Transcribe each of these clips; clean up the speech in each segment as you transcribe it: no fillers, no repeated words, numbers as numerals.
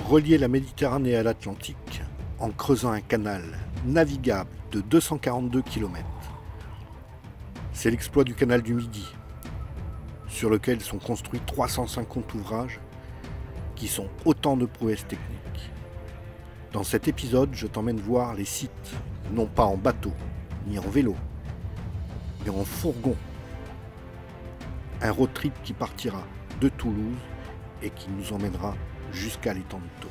relier la Méditerranée à l'Atlantique en creusant un canal navigable de 242 km. C'est l'exploit du canal du Midi, sur lequel sont construits 350 ouvrages qui sont autant de prouesses techniques. Dans cet épisode, je t'emmène voir les sites, non pas en bateau, ni en vélo, mais en fourgon. Un road trip qui partira de Toulouse et qui nous emmènera jusqu'à l'étang de Thau.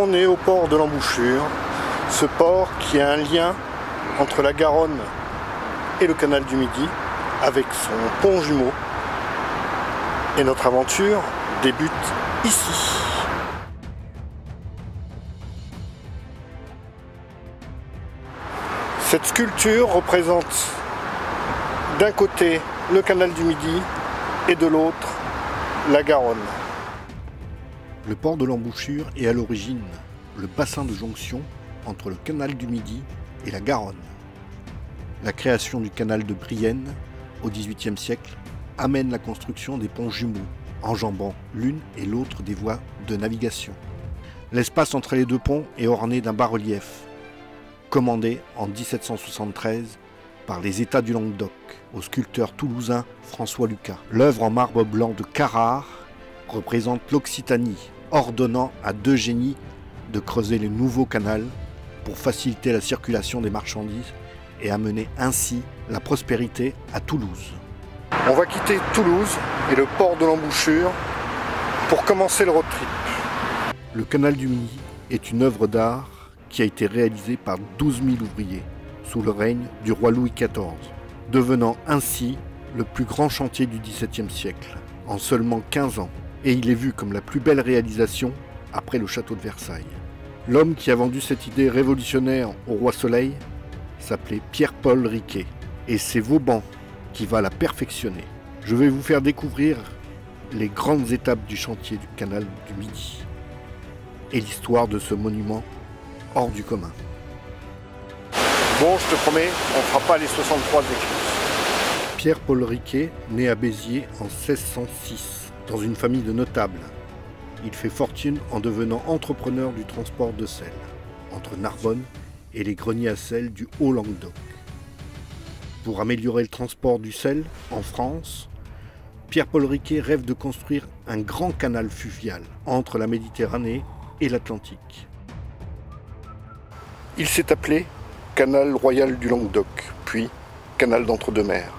On est au port de l'Embouchure, ce port qui a un lien entre la Garonne et le canal du Midi, avec son pont jumeau. Et notre aventure débute ici. Cette sculpture représente d'un côté le canal du Midi et de l'autre la Garonne. Le port de l'Embouchure est à l'origine le bassin de jonction entre le canal du Midi et la Garonne. La création du canal de Brienne au XVIIIe siècle amène la construction des ponts jumeaux, enjambant l'une et l'autre des voies de navigation. L'espace entre les deux ponts est orné d'un bas-relief, commandé en 1773 par les États du Languedoc, au sculpteur toulousain François Lucas. L'œuvre en marbre blanc de Carrare représente l'Occitanie, ordonnant à deux génies de creuser le nouveau canal pour faciliter la circulation des marchandises et amener ainsi la prospérité à Toulouse. On va quitter Toulouse et le port de l'Embouchure pour commencer le road trip. Le canal du Midi est une œuvre d'art qui a été réalisée par 12 000 ouvriers sous le règne du roi Louis XIV, devenant ainsi le plus grand chantier du XVIIe siècle, en seulement 15 ans. Et il est vu comme la plus belle réalisation après le château de Versailles. L'homme qui a vendu cette idée révolutionnaire au roi Soleil s'appelait Pierre-Paul Riquet, et c'est Vauban qui va la perfectionner. Je vais vous faire découvrir les grandes étapes du chantier du canal du Midi et l'histoire de ce monument hors du commun. Bon, je te promets, on ne fera pas les 63 écluses. Pierre-Paul Riquet, né à Béziers en 1606, dans une famille de notables. Il fait fortune en devenant entrepreneur du transport de sel, entre Narbonne et les greniers à sel du Haut-Languedoc. Pour améliorer le transport du sel en France, Pierre-Paul Riquet rêve de construire un grand canal fluvial entre la Méditerranée et l'Atlantique. Il s'est appelé Canal Royal du Languedoc, puis Canal d'Entre-deux-Mers.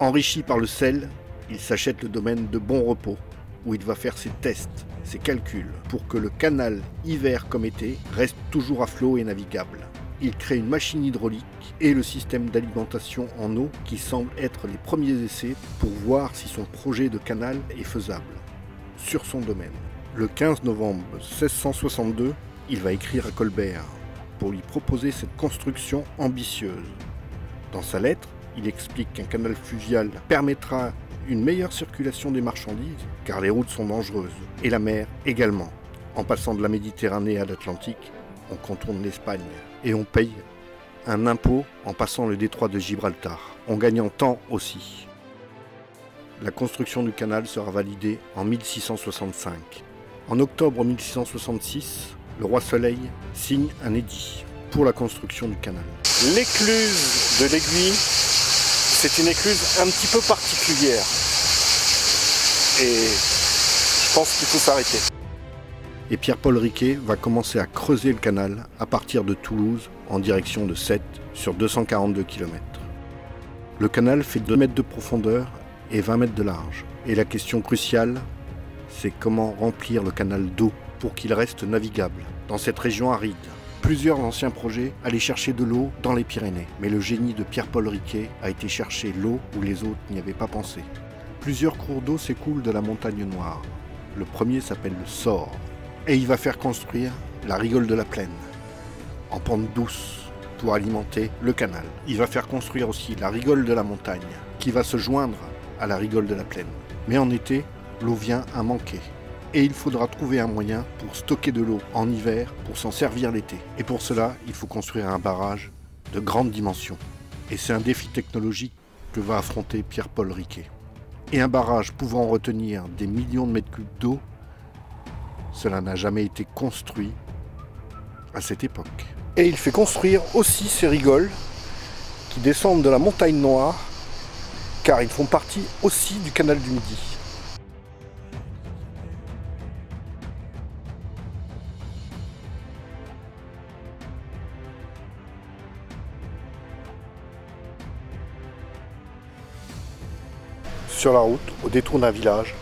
Enrichi par le sel, il s'achète le domaine de Bon Repos, où il va faire ses tests, ses calculs, pour que le canal, hiver comme été, reste toujours à flot et navigable. Il crée une machine hydraulique et le système d'alimentation en eau qui semble être les premiers essais pour voir si son projet de canal est faisable sur son domaine. Le 15 novembre 1662, il va écrire à Colbert pour lui proposer cette construction ambitieuse. Dans sa lettre, il explique qu'un canal fluvial permettra une meilleure circulation des marchandises, car les routes sont dangereuses, et la mer également. En passant de la Méditerranée à l'Atlantique, on contourne l'Espagne, et on paye un impôt en passant le détroit de Gibraltar. On gagne en temps aussi. La construction du canal sera validée en 1665. En octobre 1666, le roi Soleil signe un édit pour la construction du canal. L'écluse de l'Aiguille, c'est une écluse un petit peu particulière. Et je pense qu'il faut s'arrêter. Et Pierre-Paul Riquet va commencer à creuser le canal à partir de Toulouse en direction de Sète sur 242 km. Le canal fait 2 mètres de profondeur et 20 mètres de large. Et la question cruciale, c'est comment remplir le canal d'eau pour qu'il reste navigable dans cette région aride. Plusieurs anciens projets allaient chercher de l'eau dans les Pyrénées, mais le génie de Pierre-Paul Riquet a été chercher l'eau où les autres n'y avaient pas pensé. Plusieurs cours d'eau s'écoulent de la Montagne Noire. Le premier s'appelle le Sort, et il va faire construire la rigole de la Plaine, en pente douce, pour alimenter le canal. Il va faire construire aussi la rigole de la Montagne, qui va se joindre à la rigole de la plaine. Mais en été, l'eau vient à manquer. Et il faudra trouver un moyen pour stocker de l'eau en hiver pour s'en servir l'été. Et pour cela, il faut construire un barrage de grande dimension. Et c'est un défi technologique que va affronter Pierre-Paul Riquet. Et un barrage pouvant retenir des millions de mètres cubes d'eau, cela n'a jamais été construit à cette époque. Et il fait construire aussi ces rigoles qui descendent de la montagne Noire, car ils font partie aussi du canal du Midi. Sur la route, au détour d'un village,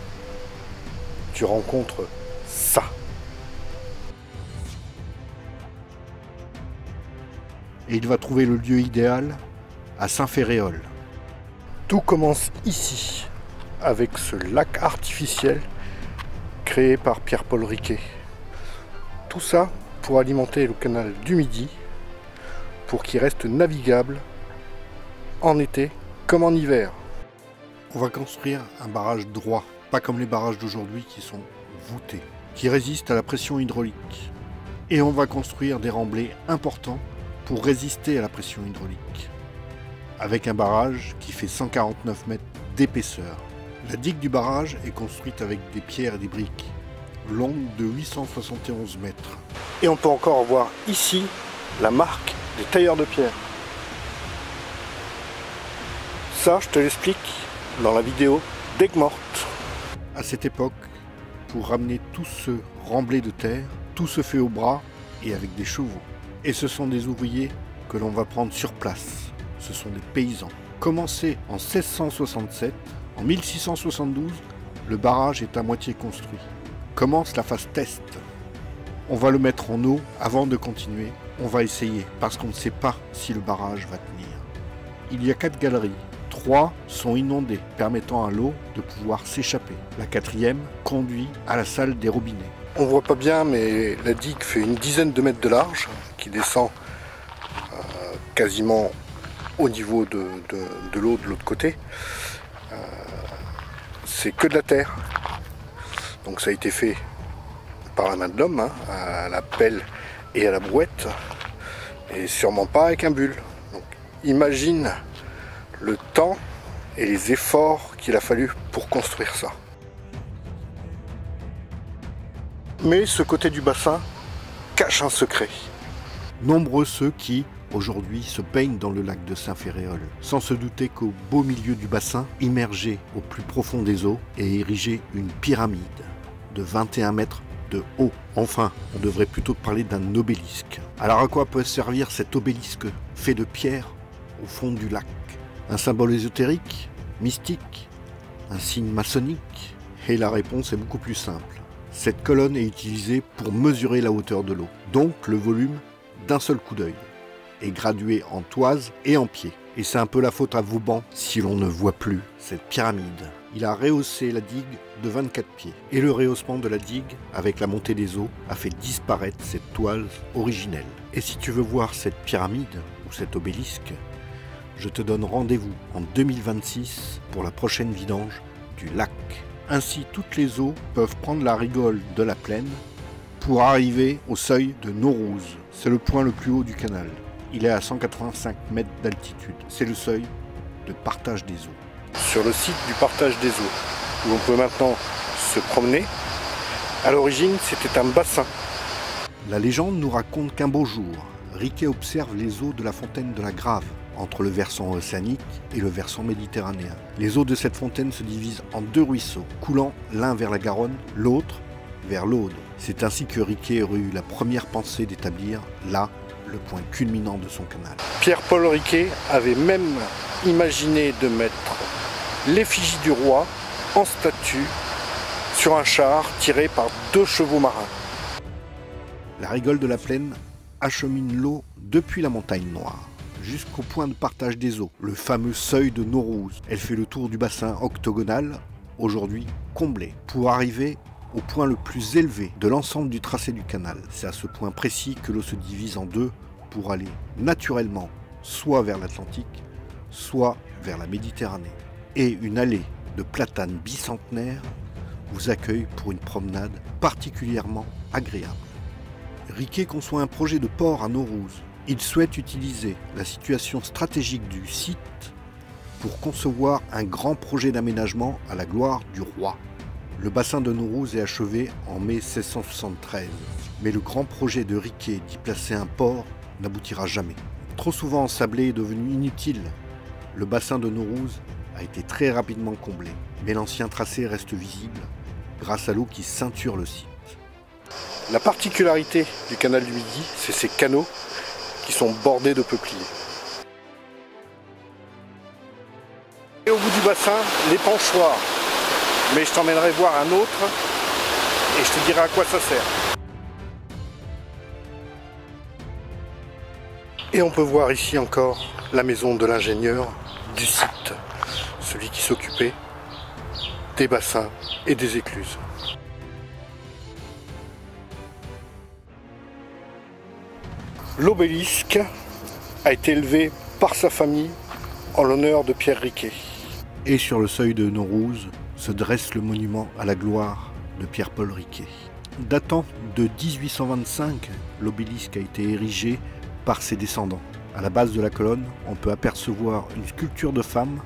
tu rencontres ça. Et il va trouver le lieu idéal à Saint-Ferréol. Tout commence ici, avec ce lac artificiel créé par Pierre-Paul Riquet. Tout ça pour alimenter le canal du Midi, pour qu'il reste navigable en été comme en hiver. On va construire un barrage droit, pas comme les barrages d'aujourd'hui qui sont voûtés, qui résistent à la pression hydraulique. Et on va construire des remblais importants pour résister à la pression hydraulique, avec un barrage qui fait 149 mètres d'épaisseur. La digue du barrage est construite avec des pierres et des briques, longue de 871 mètres. Et on peut encore voir ici la marque des tailleurs de pierre. Ça, je te l'explique dans la vidéo d'Aigues-Mortes. À cette époque, pour ramener tout ce remblai de terre, tout se fait au bras et avec des chevaux. Et ce sont des ouvriers que l'on va prendre sur place. Ce sont des paysans. Commencé en 1667, en 1672, le barrage est à moitié construit. Commence la phase test. On va le mettre en eau avant de continuer. On va essayer parce qu'on ne sait pas si le barrage va tenir. Il y a 4 galeries. 3 sont inondées, permettant à l'eau de pouvoir s'échapper. La 4e conduit à la salle des robinets. On voit pas bien, mais la digue fait une dizaine de mètres de large, qui descend quasiment au niveau de l'eau de l'autre côté. C'est que de la terre. Donc ça a été fait par la main de l'homme, à la pelle et à la brouette, et sûrement pas avec un bulle. Donc imagine le temps et les efforts qu'il a fallu pour construire ça. Mais ce côté du bassin cache un secret. Nombreux ceux qui, aujourd'hui, se baignent dans le lac de Saint-Ferréol, sans se douter qu'au beau milieu du bassin, immergé au plus profond des eaux, est érigée une pyramide de 21 mètres de haut. Enfin, on devrait plutôt parler d'un obélisque. Alors à quoi peut servir cet obélisque fait de pierre au fond du lac? Un symbole ésotérique, mystique, un signe maçonnique? Et la réponse est beaucoup plus simple. Cette colonne est utilisée pour mesurer la hauteur de l'eau, donc le volume d'un seul coup d'œil, est gradué en toise et en pied. Et c'est un peu la faute à Vauban si l'on ne voit plus cette pyramide. Il a rehaussé la digue de 24 pieds. Et le rehaussement de la digue, avec la montée des eaux, a fait disparaître cette toise originelle. Et si tu veux voir cette pyramide ou cet obélisque, je te donne rendez-vous en 2026 pour la prochaine vidange du lac. Ainsi, toutes les eaux peuvent prendre la rigole de la plaine pour arriver au seuil de Naurouze. C'est le point le plus haut du canal. Il est à 185 mètres d'altitude. C'est le seuil de partage des eaux. Sur le site du partage des eaux, où on peut maintenant se promener, à l'origine c'était un bassin. La légende nous raconte qu'un beau jour, Riquet observe les eaux de la fontaine de la Grave, entre le versant océanique et le versant méditerranéen. Les eaux de cette fontaine se divisent en 2 ruisseaux, coulant l'un vers la Garonne, l'autre vers l'Aude. C'est ainsi que Riquet aurait eu la première pensée d'établir là le point culminant de son canal. Pierre-Paul Riquet avait même imaginé de mettre l'effigie du roi en statue sur un char tiré par 2 chevaux marins. La rigole de la plaine achemine l'eau depuis la montagne Noire jusqu'au point de partage des eaux, le fameux seuil de Naurouze. Elle fait le tour du bassin octogonal, aujourd'hui comblé, pour arriver au point le plus élevé de l'ensemble du tracé du canal. C'est à ce point précis que l'eau se divise en 2 pour aller naturellement soit vers l'Atlantique, soit vers la Méditerranée. Et une allée de platanes bicentenaires vous accueille pour une promenade particulièrement agréable. Riquet conçoit un projet de port à Naurouse. Il souhaite utiliser la situation stratégique du site pour concevoir un grand projet d'aménagement à la gloire du roi. Le bassin de Naurouse est achevé en mai 1673, mais le grand projet de Riquet d'y placer un port n'aboutira jamais. Trop souvent ensablé et devenu inutile, le bassin de Naurouse a été très rapidement comblé, mais l'ancien tracé reste visible grâce à l'eau qui ceinture le site. La particularité du canal du Midi, c'est ses canaux qui sont bordés de peupliers. Et au bout du bassin, l'épanchoir. Mais je t'emmènerai voir un autre et je te dirai à quoi ça sert. Et on peut voir ici encore la maison de l'ingénieur du site, celui qui s'occupait des bassins et des écluses. L'obélisque a été élevé par sa famille en l'honneur de Pierre Riquet. Et sur le seuil de Naurouse se dresse le monument à la gloire de Pierre-Paul Riquet. Datant de 1825, l'obélisque a été érigé par ses descendants. À la base de la colonne, on peut apercevoir une sculpture de femme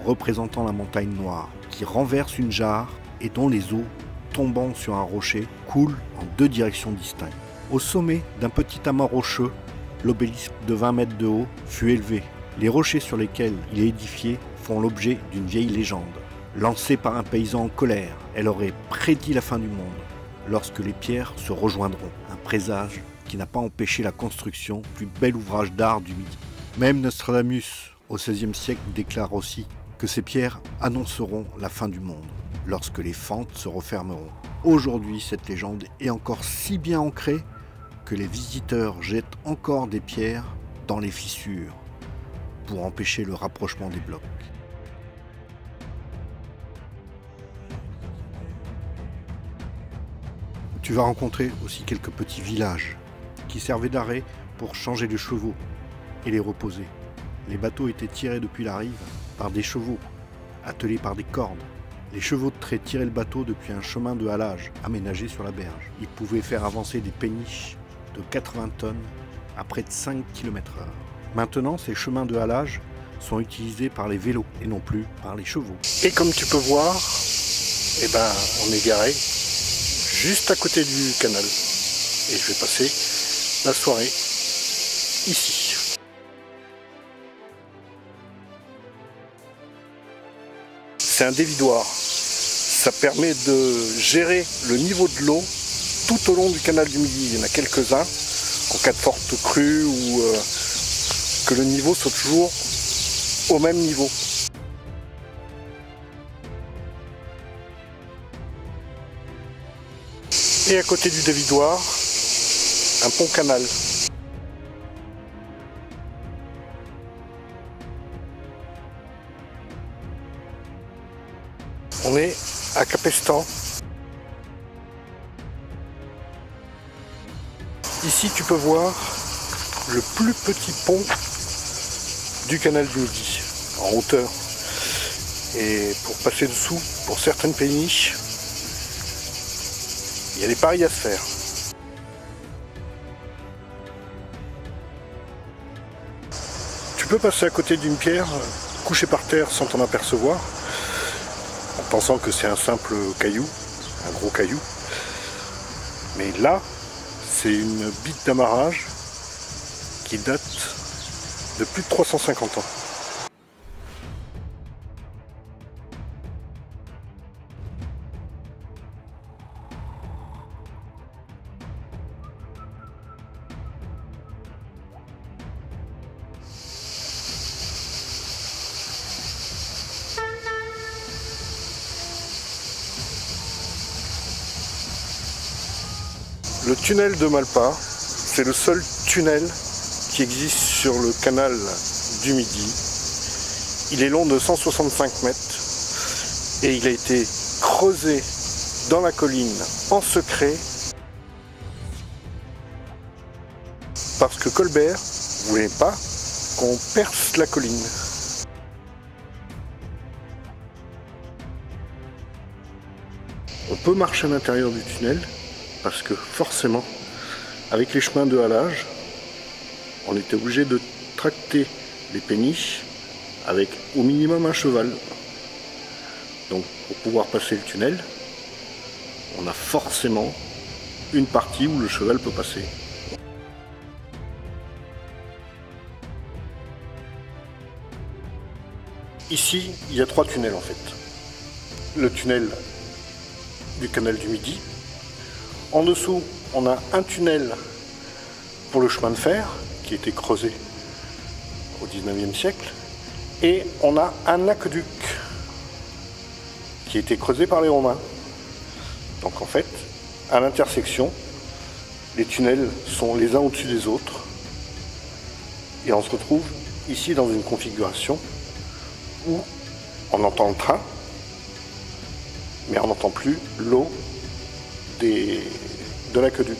représentant la montagne noire, qui renverse une jarre et dont les eaux, tombant sur un rocher, coulent en deux directions distinctes. Au sommet d'un petit amas rocheux, l'obélisque de 20 mètres de haut fut élevé. Les rochers sur lesquels il est édifié font l'objet d'une vieille légende. Lancée par un paysan en colère, elle aurait prédit la fin du monde, lorsque les pierres se rejoindront. Un présage qui n'a pas empêché la construction du plus bel ouvrage d'art du Midi. Même Nostradamus, au XVIe siècle, déclare aussi que ces pierres annonceront la fin du monde, lorsque les fentes se refermeront. Aujourd'hui, cette légende est encore si bien ancrée que les visiteurs jettent encore des pierres dans les fissures pour empêcher le rapprochement des blocs. Tu vas rencontrer aussi quelques petits villages qui servaient d'arrêt pour changer de chevaux et les reposer. Les bateaux étaient tirés depuis la rive par des chevaux, attelés par des cordes. Les chevaux de trait tiraient le bateau depuis un chemin de halage aménagé sur la berge. Ils pouvaient faire avancer des péniches de 80 tonnes à près de 5 km/h. Maintenant, ces chemins de halage sont utilisés par les vélos et non plus par les chevaux. Et comme tu peux voir, on est garé juste à côté du canal. Et je vais passer la soirée ici. C'est un dévidoir. Ça permet de gérer le niveau de l'eau tout au long du canal du Midi. Il y en a quelques-uns en cas de forte crue ou que le niveau soit toujours au même niveau. Et à côté du dévidoir, un pont-canal. On est à Capestan. Ici, tu peux voir le plus petit pont du canal du Midi, en hauteur. Et pour passer dessous, pour certaines péniches, il y a des paris à se faire. Tu peux passer à côté d'une pierre, couchée par terre sans t'en apercevoir, en pensant que c'est un simple caillou, un gros caillou. Mais là, c'est une bite d'amarrage qui date de plus de 350 ans. Le tunnel de Malpas, c'est le seul tunnel qui existe sur le canal du Midi. Il est long de 165 mètres et il a été creusé dans la colline en secret parce que Colbert ne voulait pas qu'on perce la colline. On peut marcher à l'intérieur du tunnel parce que forcément, avec les chemins de halage, on était obligé de tracter les péniches avec au minimum un cheval. Donc pour pouvoir passer le tunnel, on a forcément une partie où le cheval peut passer. Ici, il y a 3 tunnels en fait. Le tunnel du canal du Midi. En dessous, on a un tunnel pour le chemin de fer qui a été creusé au 19e siècle. Et on a un aqueduc qui a été creusé par les Romains. Donc en fait, à l'intersection, les tunnels sont les uns au-dessus des autres. Et on se retrouve ici dans une configuration où on entend le train, mais on n'entend plus l'eau de l'aqueduc.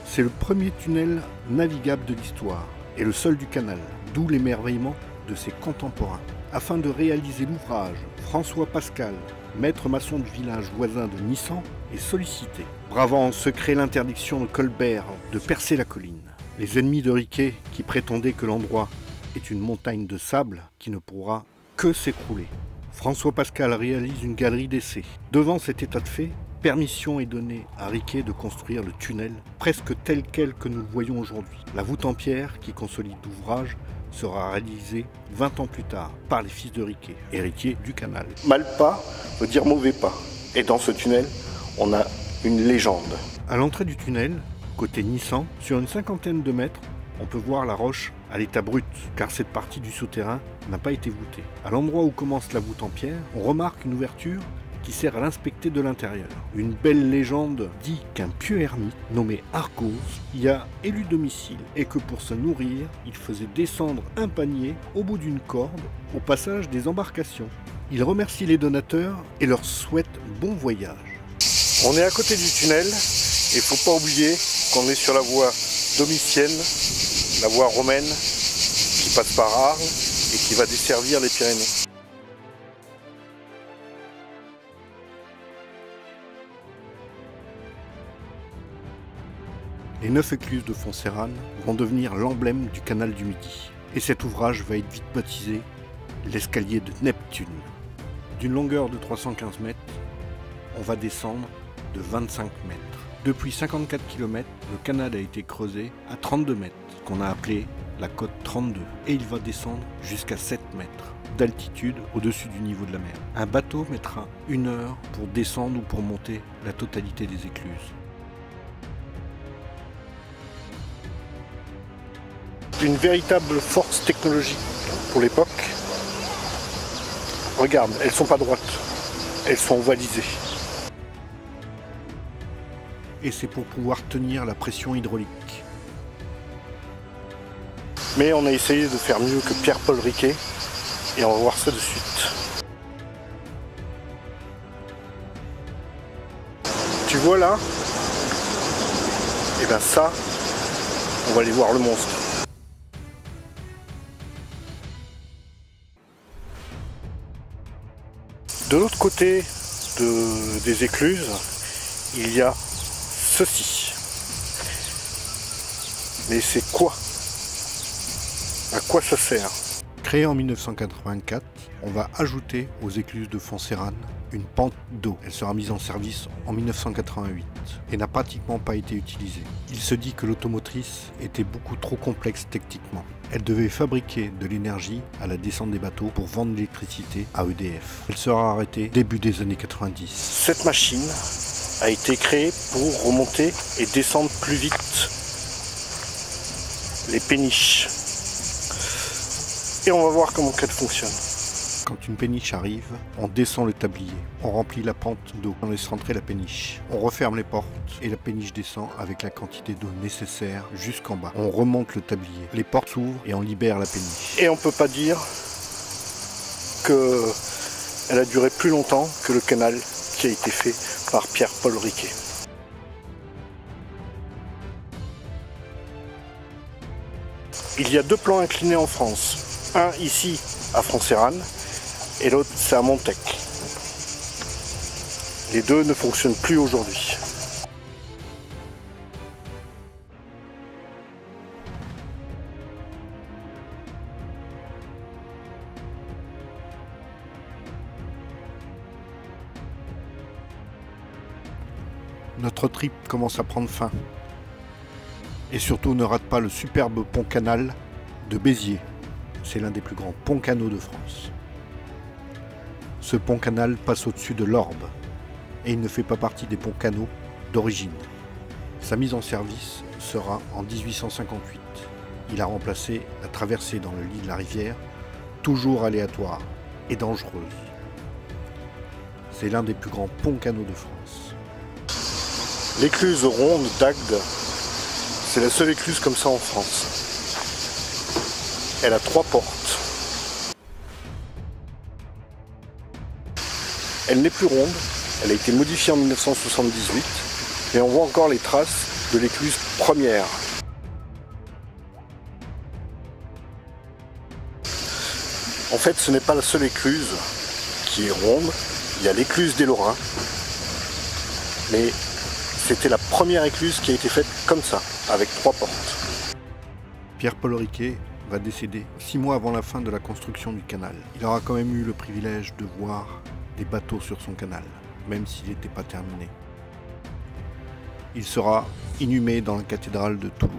C'est le premier tunnel navigable de l'histoire et le seul du canal, d'où l'émerveillement de ses contemporains. Afin de réaliser l'ouvrage, François Pascal, maître maçon du village voisin de Nissan, est sollicité, bravant en secret l'interdiction de Colbert de percer la colline. Les ennemis de Riquet, qui prétendaient que l'endroit est une montagne de sable qui ne pourra que s'écrouler. François Pascal réalise une galerie d'essais. Devant cet état de fait, permission est donnée à Riquet de construire le tunnel presque tel quel que nous le voyons aujourd'hui. La voûte en pierre qui consolide l'ouvrage sera réalisée 20 ans plus tard par les fils de Riquet, héritiers du canal. Mal pas veut dire mauvais pas. Et dans ce tunnel, on a une légende. À l'entrée du tunnel, côté Nissan, sur une 50aine de mètres, on peut voir la roche à l'état brut, car cette partie du souterrain n'a pas été voûtée. À l'endroit où commence la voûte en pierre, on remarque une ouverture qui sert à l'inspecter de l'intérieur. Une belle légende dit qu'un pieux ermite nommé Argos y a élu domicile et que pour se nourrir, il faisait descendre un panier au bout d'une corde au passage des embarcations. Il remercie les donateurs et leur souhaite bon voyage. On est à côté du tunnel et il ne faut pas oublier qu'on est sur la voie domitienne, la voie romaine qui passe par Arles et qui va desservir les Pyrénées. Les 9 écluses de Foncéranes vont devenir l'emblème du canal du Midi. Et cet ouvrage va être vite baptisé l'escalier de Neptune. D'une longueur de 315 mètres, on va descendre de 25 mètres. Depuis 54 km, le canal a été creusé à 32 mètres, qu'on a appelé la côte 32. Et il va descendre jusqu'à 7 mètres d'altitude au-dessus du niveau de la mer. Un bateau mettra 1 heure pour descendre ou pour monter la totalité des écluses. Une véritable force technologique pour l'époque. Regarde, elles sont pas droites, elles sont ovalisées. Et c'est pour pouvoir tenir la pression hydraulique. Mais on a essayé de faire mieux que Pierre-Paul Riquet et on va voir ça de suite. Tu vois là? Et bien ça, on va aller voir le monstre. De l'autre côté des écluses, il y a ceci. Mais c'est quoi? À quoi ça sert? Créé en 1984, on va ajouter aux écluses de Foncéranes une pente d'eau. Elle sera mise en service en 1988 et n'a pratiquement pas été utilisée. Il se dit que l'automotrice était beaucoup trop complexe techniquement. Elle devait fabriquer de l'énergie à la descente des bateaux pour vendre l'électricité à EDF. Elle sera arrêtée début des années 90. Cette machine a été créée pour remonter et descendre plus vite les péniches. Et on va voir comment elle fonctionne. Quand une péniche arrive, on descend le tablier, on remplit la pente d'eau, on laisse rentrer la péniche, on referme les portes et la péniche descend avec la quantité d'eau nécessaire jusqu'en bas. On remonte le tablier, les portes s'ouvrent et on libère la péniche. Et on ne peut pas dire qu'elle a duré plus longtemps que le canal qui a été fait par Pierre-Paul Riquet. Il y a 2 plans inclinés en France, un ici à Foncéranes et l'autre c'est à Montec. Les deux ne fonctionnent plus aujourd'hui. Notre trip commence à prendre fin. Et surtout, ne rate pas le superbe pont-canal de Béziers. C'est l'un des plus grands ponts-canaux de France. Ce pont-canal passe au-dessus de l'Orbe et il ne fait pas partie des ponts-canaux d'origine. Sa mise en service sera en 1858. Il a remplacé la traversée dans le lit de la rivière, toujours aléatoire et dangereuse. C'est l'un des plus grands ponts-canaux de France. L'écluse ronde d'Agde, c'est la seule écluse comme ça en France. Elle a 3 portes. Elle n'est plus ronde, elle a été modifiée en 1978, et on voit encore les traces de l'écluse première. En fait, ce n'est pas la seule écluse qui est ronde, il y a l'écluse des Lorrains, mais c'était la première écluse qui a été faite comme ça, avec 3 portes. Pierre-Paul Riquet va décéder 6 mois avant la fin de la construction du canal. Il aura quand même eu le privilège de voir des bateaux sur son canal, même s'il n'était pas terminé. Il sera inhumé dans la cathédrale de Toulouse.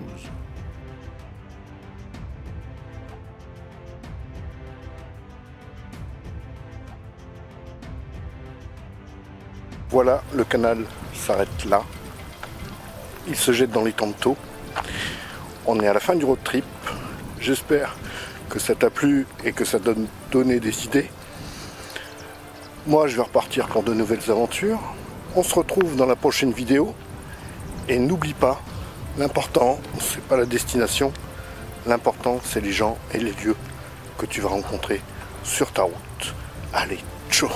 Voilà, le canal s'arrête là. Il se jette dans les Cantos. On est à la fin du road trip. J'espère que ça t'a plu et que ça t'a donné des idées. Moi, je vais repartir pour de nouvelles aventures. On se retrouve dans la prochaine vidéo. Et n'oublie pas, l'important, c'est pas la destination. L'important, c'est les gens et les lieux que tu vas rencontrer sur ta route. Allez, ciao!